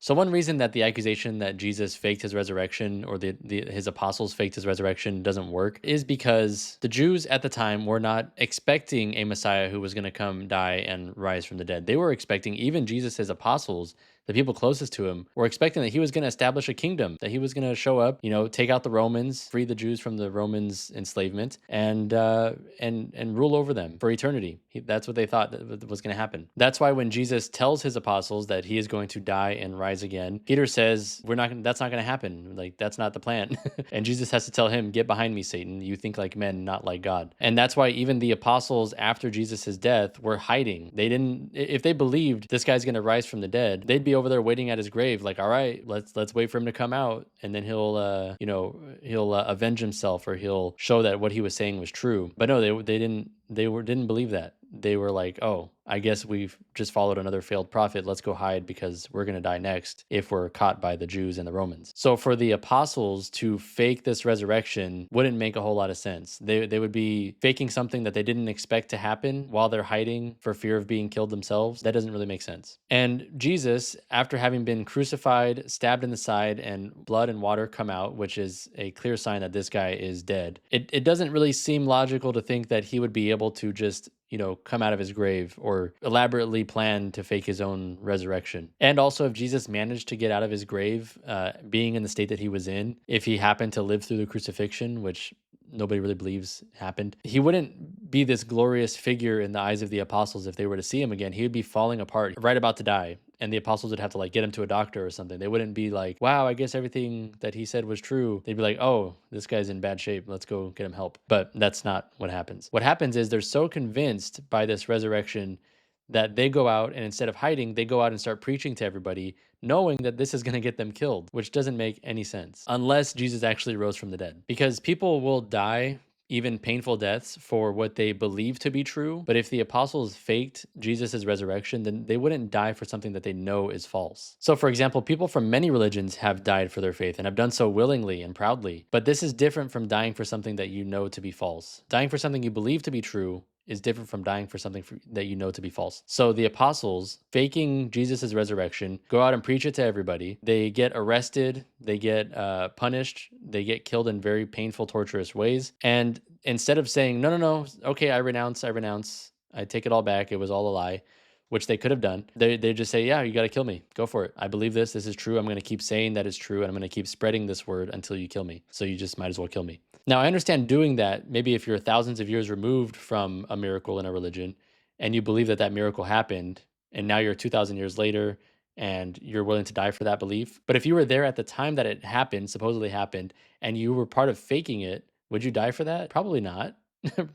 So one reason that the accusation that Jesus faked his resurrection or his apostles faked his resurrection doesn't work is because the Jews at the time were not expecting a Messiah who was going to come, die, and rise from the dead. They were expecting, even Jesus' apostles, the people closest to him, were expecting that he was going to establish a kingdom, that he was going to show up, take out the Romans, free the Jews from the Romans' enslavement, and rule over them for eternity. That's what they thought that was going to happen. That's why when Jesus tells his apostles that he is going to die and rise again, Peter says, "We're not. That's not going to happen. Like that's not the plan." And Jesus has to tell him, "Get behind me, Satan. You think like men, not like God." And that's why even the apostles after Jesus' death were hiding. They didn't. If they believed this guy's going to rise from the dead, they'd be over there waiting at his grave, like, "All right, let's wait for him to come out, and then he'll avenge himself, or he'll show that what he was saying was true." But no, they didn't. Didn't believe that. They were like, "Oh, I guess we've just followed another failed prophet. Let's go hide because we're going to die next if we're caught by the Jews and the Romans." So for the apostles to fake this resurrection wouldn't make a whole lot of sense. They would be faking something that they didn't expect to happen while they're hiding for fear of being killed themselves. That doesn't really make sense. And Jesus, after having been crucified, stabbed in the side, and blood and water come out, which is a clear sign that this guy is dead, it doesn't really seem logical to think that he would be able to just come out of his grave or elaborately plan to fake his own resurrection. And also, if Jesus managed to get out of his grave, being in the state that he was in, if he happened to live through the crucifixion, which nobody really believes happened, he wouldn't be this glorious figure in the eyes of the apostles if they were to see him again. He would be falling apart, right about to die. And the apostles would have to like get him to a doctor or something. They wouldn't be like, "Wow, I guess everything that he said was true." They'd be like, "Oh, this guy's in bad shape. Let's go get him help." But that's not what happens. What happens is they're so convinced by this resurrection that they go out, and instead of hiding, they go out and start preaching to everybody, knowing that this is going to get them killed, which doesn't make any sense unless Jesus actually rose from the dead. Because people will die, even painful deaths, for what they believe to be true. But if the apostles faked Jesus' resurrection, then they wouldn't die for something that they know is false. So, for example, people from many religions have died for their faith and have done so willingly and proudly. But this is different from dying for something that you know to be false. Dying for something you believe to be true is different from dying for something that you know to be false. So the apostles, faking Jesus' resurrection, go out and preach it to everybody. They get arrested, they get punished, they get killed in very painful, torturous ways. And instead of saying, "No, no, no, okay, I renounce, I take it all back, it was all a lie," which they could have done, they just say, "Yeah, you got to kill me. Go for it. I believe this is true. I'm going to keep saying that it's true, and I'm going to keep spreading this word until you kill me. So you just might as well kill me." Now, I understand doing that, maybe if you're thousands of years removed from a miracle in a religion and you believe that that miracle happened, and now you're 2,000 years later and you're willing to die for that belief. But if you were there at the time that it happened, supposedly happened, and you were part of faking it, would you die for that? Probably not.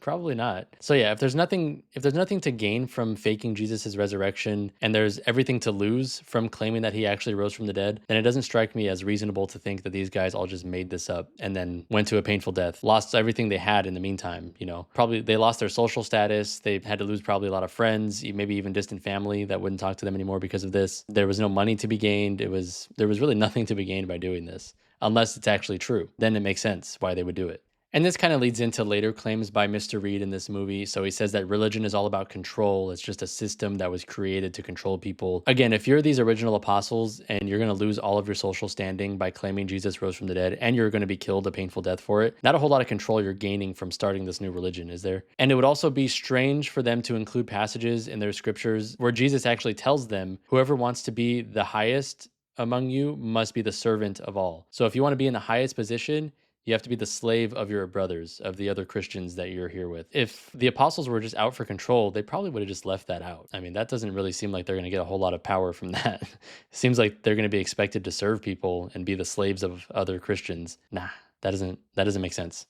Probably not. So yeah, if there's nothing to gain from faking Jesus' resurrection and there's everything to lose from claiming that he actually rose from the dead, then it doesn't strike me as reasonable to think that these guys all just made this up and then went to a painful death, lost everything they had in the meantime. Probably they lost their social status. They had to lose probably a lot of friends, maybe even distant family that wouldn't talk to them anymore because of this. There was no money to be gained. There was really nothing to be gained by doing this, unless it's actually true. Then it makes sense why they would do it. And this kind of leads into later claims by Mr. Reed in this movie. So he says that religion is all about control. It's just a system that was created to control people. Again, if you're these original apostles and you're going to lose all of your social standing by claiming Jesus rose from the dead, and you're going to be killed a painful death for it, not a whole lot of control you're gaining from starting this new religion, is there? And it would also be strange for them to include passages in their scriptures where Jesus actually tells them, "Whoever wants to be the highest among you must be the servant of all." So if you want to be in the highest position, you have to be the slave of your brothers, of the other Christians that you're here with. If the apostles were just out for control, they probably would have just left that out. I mean, that doesn't really seem like they're going to get a whole lot of power from that. It seems like they're going to be expected to serve people and be the slaves of other Christians. Nah, that doesn't make sense.